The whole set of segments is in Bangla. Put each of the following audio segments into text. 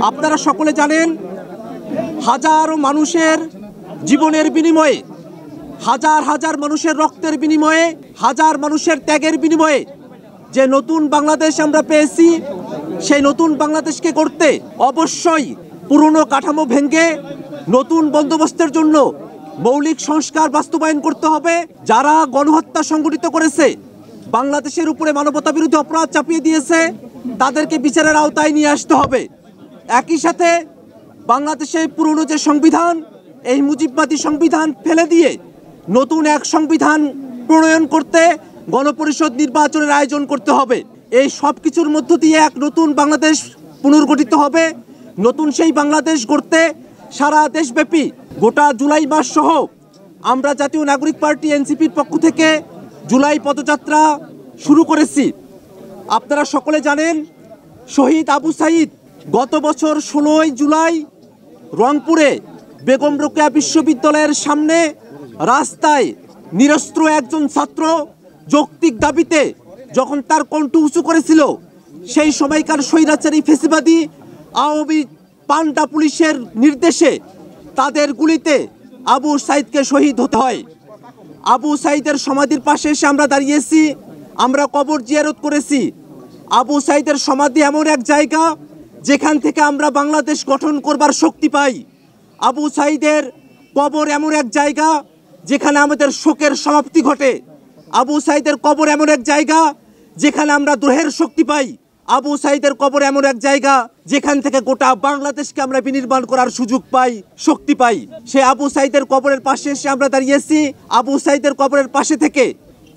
আপনারা সকলে জানেন, হাজারো মানুষের জীবনের বিনিময়ে, হাজার হাজার মানুষের রক্তের বিনিময়ে, হাজার মানুষের ত্যাগের বিনিময়ে যে নতুন বাংলাদেশ আমরা পেয়েছি, সেই নতুন বাংলাদেশকে করতে অবশ্যই পুরনো কাঠামো ভেঙে নতুন বন্দোবস্তের জন্য মৌলিক সংস্কার বাস্তবায়ন করতে হবে। যারা গণহত্যা সংগঠিত করেছে, বাংলাদেশের উপরে মানবতা বিরোধী অপরাধ চাপিয়ে দিয়েছে, তাদেরকে বিচারের আওতায় নিয়ে আসতে হবে। একই সাথে বাংলাদেশের পুরনো যে সংবিধান, এই মুজিববাদী সংবিধান ফেলে দিয়ে নতুন এক সংবিধান প্রণয়ন করতে গণপরিষদ নির্বাচনের আয়োজন করতে হবে। এই সব কিছুর মধ্য দিয়ে এক নতুন বাংলাদেশ পুনর্গঠিত হবে। নতুন সেই বাংলাদেশ গড়তে সারা দেশব্যাপী গোটা জুলাই মাস সহ আমরা জাতীয় নাগরিক পার্টি এনসিপির পক্ষ থেকে জুলাই পদযাত্রা শুরু করেছি। আপনারা সকলে জানেন, শহীদ আবু সাঈদ গত বছর 16 জুলাই রংপুরে বেগম রোকেয়া বিশ্ববিদ্যালয়ের সামনে রাস্তায় নিরস্ত্র একজন ছাত্র যৌক্তিক দাবিতে যখন তার কণ্ঠ উঁচু করেছিল, সেই সময়কার স্বৈরাচারী ফেসিবাদী আওয়ামী পান্ডা পুলিশের নির্দেশে তাদের গুলিতে আবু সাঈদকে শহীদ হতে হয়। আবু সাঈদের সমাধির পাশে এসে আমরা দাঁড়িয়েছি, আমরা কবর জিয়ারত করেছি। আবু সাঈদের সমাধি এমন এক জায়গা যেখান থেকে আমরা বাংলাদেশ গঠন করবার শক্তি পাই। আবু সাঈদের কবর এমন এক জায়গা যেখানে আমাদের শোকের সমাপ্তি ঘটে। আবু সাঈদের কবর এমন এক জায়গা যেখানে আমরা দ্রোহের শক্তি পাই। আবু সাঈদের কবর এমন এক জায়গা যেখান থেকে গোটা বাংলাদেশকে আমরা বিনির্মাণ করার সুযোগ পাই, শক্তি পাই। সে আবু সাঈদের কবরের পাশে এসে আমরা দাঁড়িয়েছি। আবু সাঈদের কবরের পাশে থেকে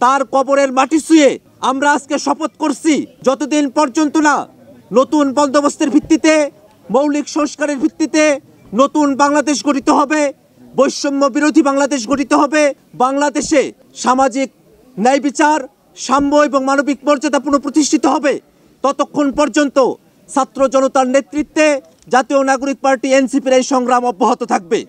তার কবরের মাটি ছুঁয়ে আমরা আজকে শপথ করছি, যতদিন পর্যন্ত না নতুন বন্দোবস্তের ভিত্তিতে, মৌলিক সংস্কারের ভিত্তিতে নতুন বাংলাদেশ গঠিত হবে, বৈষম্য বিরোধী বাংলাদেশ গঠিত হবে, বাংলাদেশে সামাজিক ন্যায় বিচার, সাম্য এবং মানবিক মর্যাদা পুনঃপ্রতিষ্ঠিত হবে, ততক্ষণ পর্যন্ত ছাত্র জনতার নেতৃত্বে জাতীয় নাগরিক পার্টি এনসিপির এই সংগ্রাম অব্যাহত থাকবে।